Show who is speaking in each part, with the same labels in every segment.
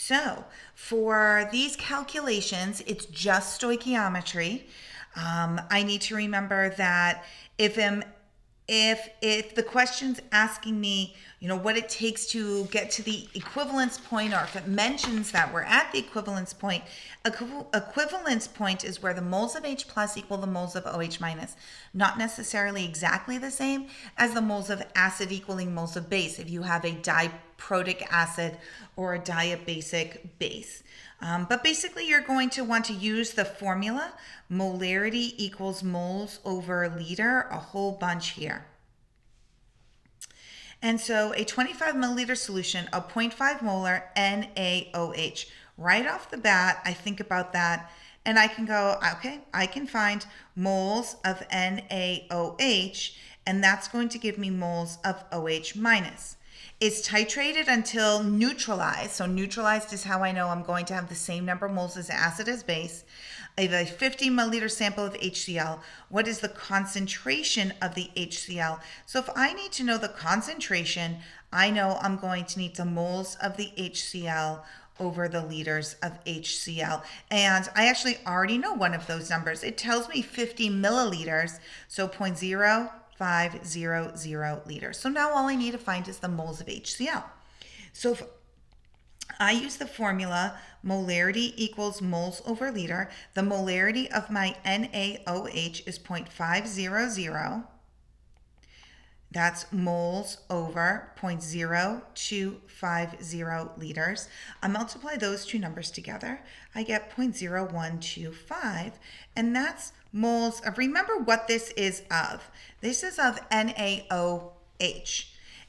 Speaker 1: So for these calculations, it's just stoichiometry. I need to remember that if the question's asking me, what it takes to get to the equivalence point, or if it mentions that we're at the equivalence point, equivalence point is where the moles of H plus equal the moles of OH minus. Not necessarily exactly the same as the moles of acid equaling moles of base if you have a diprotic acid or a diabasic base. But basically, you're going to want to use the formula molarity equals moles over liter, a whole bunch here. And so a 25 milliliter solution of 0.5 molar NaOH. Right off the bat, I think about that and I can go, okay, I can find moles of NaOH, and that's going to give me moles of OH minus. It's titrated until neutralized. So neutralized is how I know I'm going to have the same number of moles as acid as base. I have a 50 milliliter sample of HCl. What is the concentration of the HCl? So if I need to know the concentration, I know I'm going to need the moles of the HCl over the liters of HCl. And I actually already know one of those numbers. It tells me 50 milliliters, so 0.0500 liters. So now all I need to find is the moles of HCl. So if I use the formula molarity equals moles over liter, the molarity of my NaOH is 0.500. That's moles over 0.0250 liters. I multiply those two numbers together. I get 0.0125, and that's moles of, remember what this is of. This is of NaOH.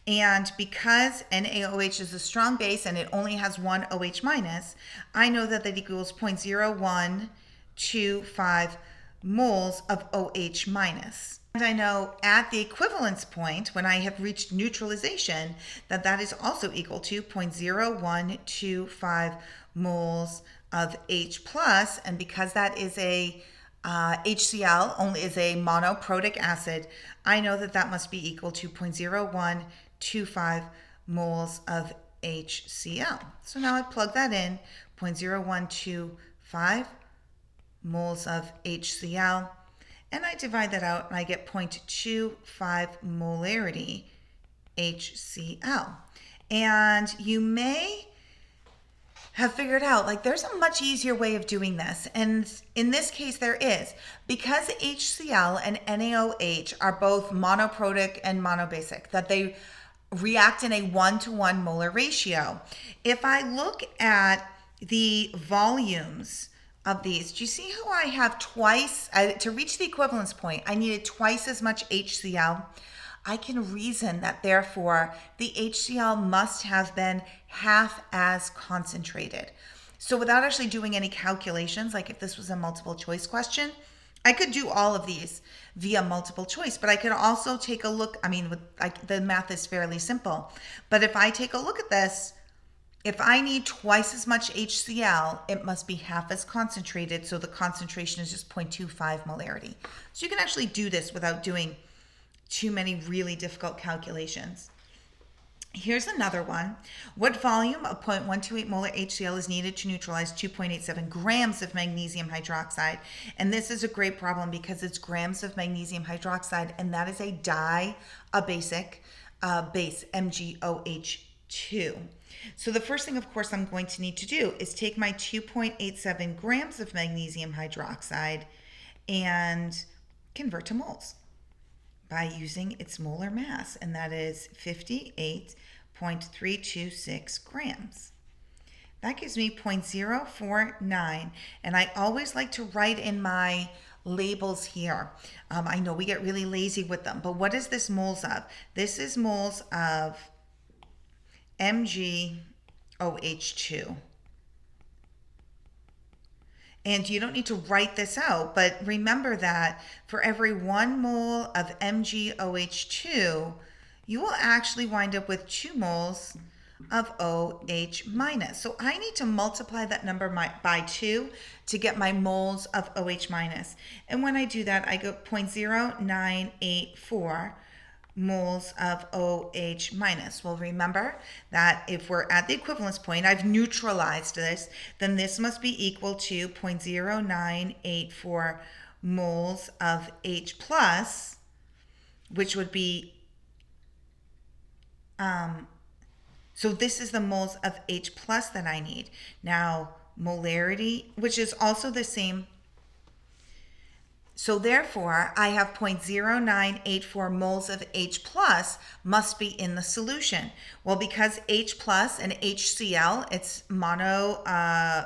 Speaker 1: And because NaOH is a strong base and it only has one OH minus, I know that that equals 0.0125 moles of OH minus. And I know at the equivalence point, when I have reached neutralization, that that is also equal to 0.0125 moles of H plus. And because that is a HCl, only is a monoprotic acid, I know that that must be equal to 0.0125 moles of HCl. So now I plug that in, 0.0125 moles of HCl. And I divide that out and I get 0.25 molarity HCl. And you may have figured out, like, there's a much easier way of doing this. And in this case, there is. Because HCl and NaOH are both monoprotic and monobasic, that they react in a 1-to-1 molar ratio. If I look at the volumes of these, do you see how I have twice, to reach the equivalence point, I needed twice as much HCl? I can reason that therefore the HCl must have been half as concentrated. So without actually doing any calculations, like if this was a multiple choice question, I could do all of these via multiple choice, but I could also take a look, the math is fairly simple, but if I take a look at this, if I need twice as much HCl, it must be half as concentrated, so the concentration is just 0.25 molarity. So you can actually do this without doing too many really difficult calculations. Here's another one. What volume of 0.128 molar HCl is needed to neutralize 2.87 grams of magnesium hydroxide? And this is a great problem because it's grams of magnesium hydroxide, and that is a diabasic base, MgOH2. So the first thing, of course, I'm going to need to do is take my 2.87 grams of magnesium hydroxide and convert to moles by using its molar mass, and that is 58.326 grams. That gives me 0.049, and I always like to write in my labels here. I know we get really lazy with them, but what is this moles of? This is moles of MgOH2. And you don't need to write this out, but remember that for every 1 mole of MgOH2, you will actually wind up with 2 moles of OH minus. So I need to multiply that number by 2 to get my moles of OH minus. And when I do that, I go 0.0984 moles of OH minus. Well, remember that if we're at the equivalence point, I've neutralized this, then this must be equal to 0.0984 moles of H plus, which would be, so this is the moles of H plus that I need. Now, molarity, which is also the same. So therefore, I have 0.0984 moles of H plus must be in the solution. Well, because H plus and HCl, it's monoprotic,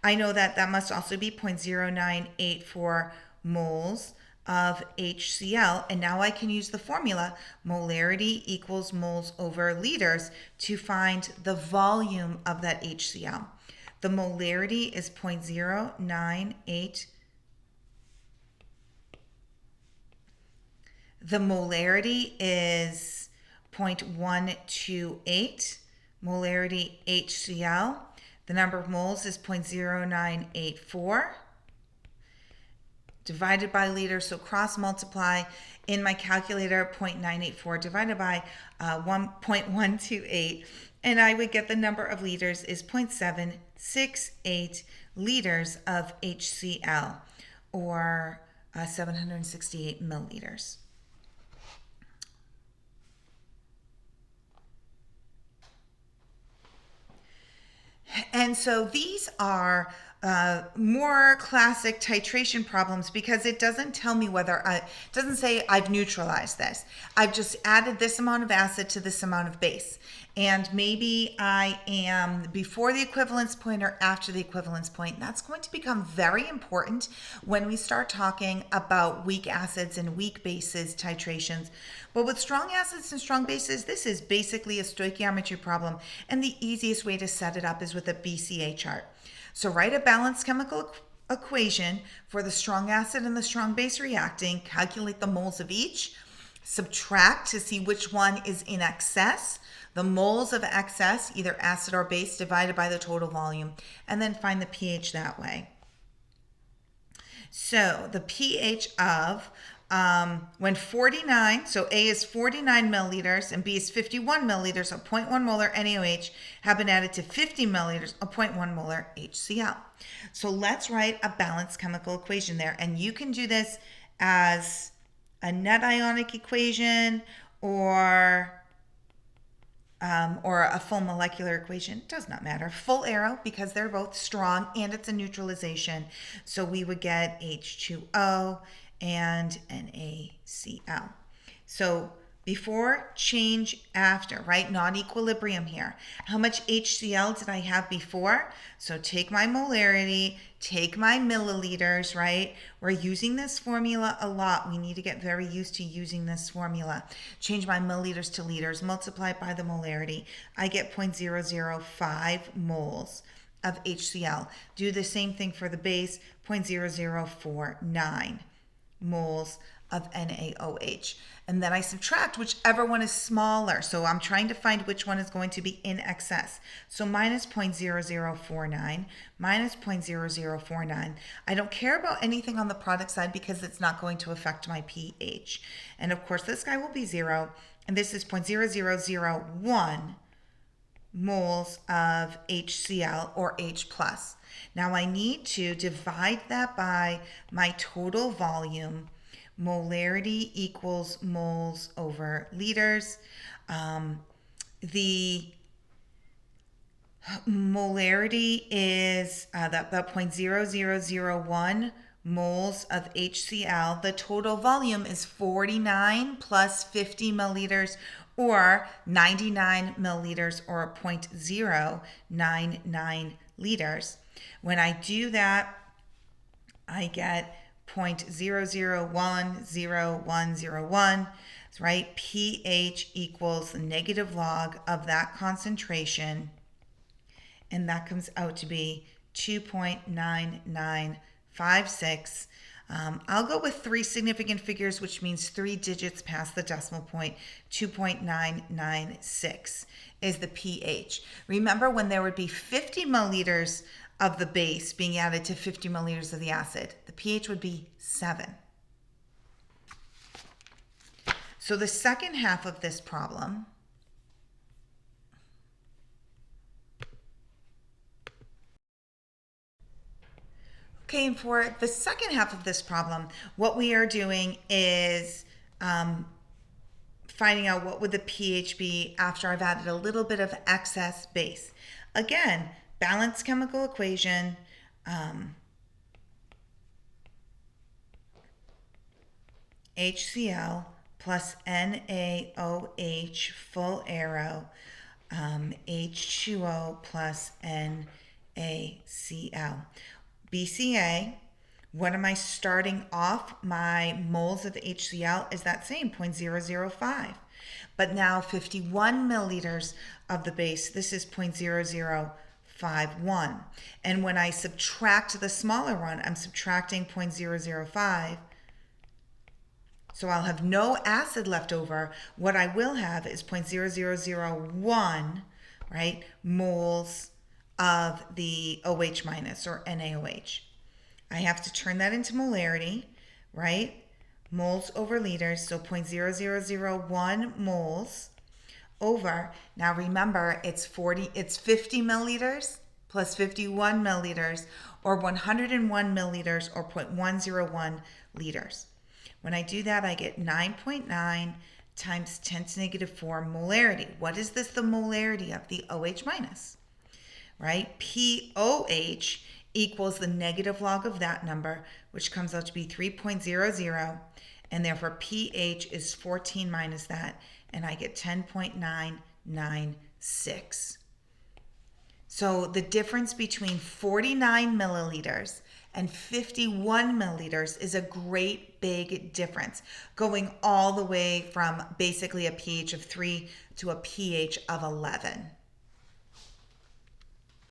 Speaker 1: I know that that must also be 0.0984 moles of HCl. And now I can use the formula molarity equals moles over liters to find the volume of that HCl. The molarity is 0.098. The molarity is 0.128, molarity HCl. The number of moles is 0.0984 divided by liters. So cross multiply in my calculator, 0.984 divided by 1.128. And I would get the number of liters is 0.768 liters of HCl, or 768 milliliters. And so these are more classic titration problems because it doesn't tell me whether it doesn't say I've neutralized this. I've just added this amount of acid to this amount of base. And maybe I am before the equivalence point or after the equivalence point. That's going to become very important when we start talking about weak acids and weak bases titrations. But with strong acids and strong bases, this is basically a stoichiometry problem. And the easiest way to set it up is with a BCA chart. So write a balanced chemical equation for the strong acid and the strong base reacting, calculate the moles of each, subtract to see which one is in excess, the moles of excess, either acid or base, divided by the total volume, and then find the pH that way. So the pH of when 49, so A is 49 milliliters and B is 51 milliliters of 0.1 molar NaOH have been added to 50 milliliters of 0.1 molar HCl. So let's write a balanced chemical equation there. And you can do this as a net ionic equation or a full molecular equation. It does not matter. Full arrow because they're both strong and it's a neutralization. So we would get H2O and NaCl. So before, change, after, right? Non-equilibrium here. How much HCl did I have before? So take my molarity, take my milliliters, right? We're using this formula a lot. We need to get very used to using this formula. Change my milliliters to liters, multiply it by the molarity. I get 0.005 moles of HCl. Do the same thing for the base, 0.0049 moles of NaOH. And then I subtract whichever one is smaller. So I'm trying to find which one is going to be in excess. So minus 0.0049, minus 0.0049. I don't care about anything on the product side because it's not going to affect my pH. And of course, this guy will be 0. And this is 0.0001 moles of HCl or H plus. Now I need to divide that by my total volume. Molarity equals moles over liters. The molarity is that 0.0001 moles of HCl. The total volume is 49 plus 50 milliliters or 99 milliliters or 0.099 liters. When I do that, I get 0.001001, right? pH equals the negative log of that concentration, and that comes out to be 2.9956. I'll go with 3 significant figures, which means 3 digits past the decimal point. 2.996 is the pH. Remember when there would be 50 milliliters of the base being added to 50 milliliters of the acid, the pH would be 7. So the second half of this problem Okay, and for the second half of this problem, what we are doing is finding out what would the pH be after I've added a little bit of excess base. Again, balanced chemical equation. HCl plus NaOH full arrow H2O plus NaCl. BCA, what am I starting off? My moles of HCl is that same 0.005. But now 51 milliliters of the base, this is 0.0051. And when I subtract the smaller one, I'm subtracting 0.005. So I'll have no acid left over. What I will have is 0.0001, right, moles of the OH minus or NaOH. I have to turn that into molarity, right? Moles over liters, so 0.0001 moles over. Now remember, it's 50 milliliters plus 51 milliliters, or 101 milliliters, or 0.101 liters. When I do that, I get 9.9 times 10 to negative 4 molarity. What is this, the molarity of the OH minus? Right? POH equals the negative log of that number, which comes out to be 3.00, and therefore pH is 14 minus that, and I get 10.996. So the difference between 49 milliliters and 51 milliliters is a great big difference, going all the way from basically a pH of 3 to a pH of 11.